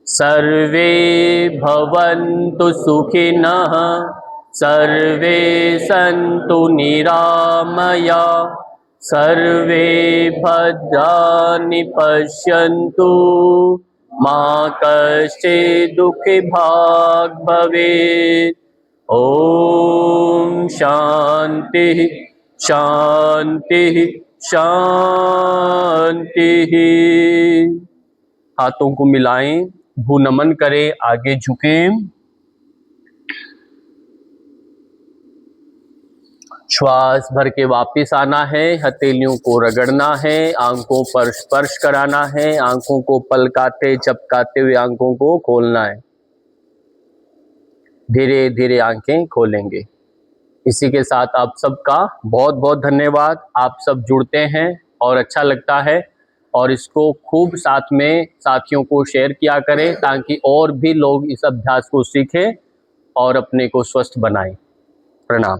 सर्वे भवन्तु सुखिनः, सर्वे सन्तु निरामया, सर्वे भद्राणि पश्यन्तु, मा कश्चित् दुःखभाग् भवेत्। ओम शांति शांति शांति। हाथों को मिलाएं, भूनमन करें, आगे झुकें। श्वास भर के वापस आना है, हथेलियों को रगड़ना है, आंखों पर स्पर्श कराना है, आंखों को पलकाते झपकाते हुए आंखों को खोलना है। धीरे धीरे आंखें खोलेंगे। इसी के साथ आप सबका बहुत बहुत धन्यवाद। आप सब जुड़ते हैं और अच्छा लगता है, और इसको खूब साथ में साथियों को शेयर किया करें ताकि और भी लोग इस अभ्यास को सीखें और अपने को स्वस्थ बनाएं। प्रणाम।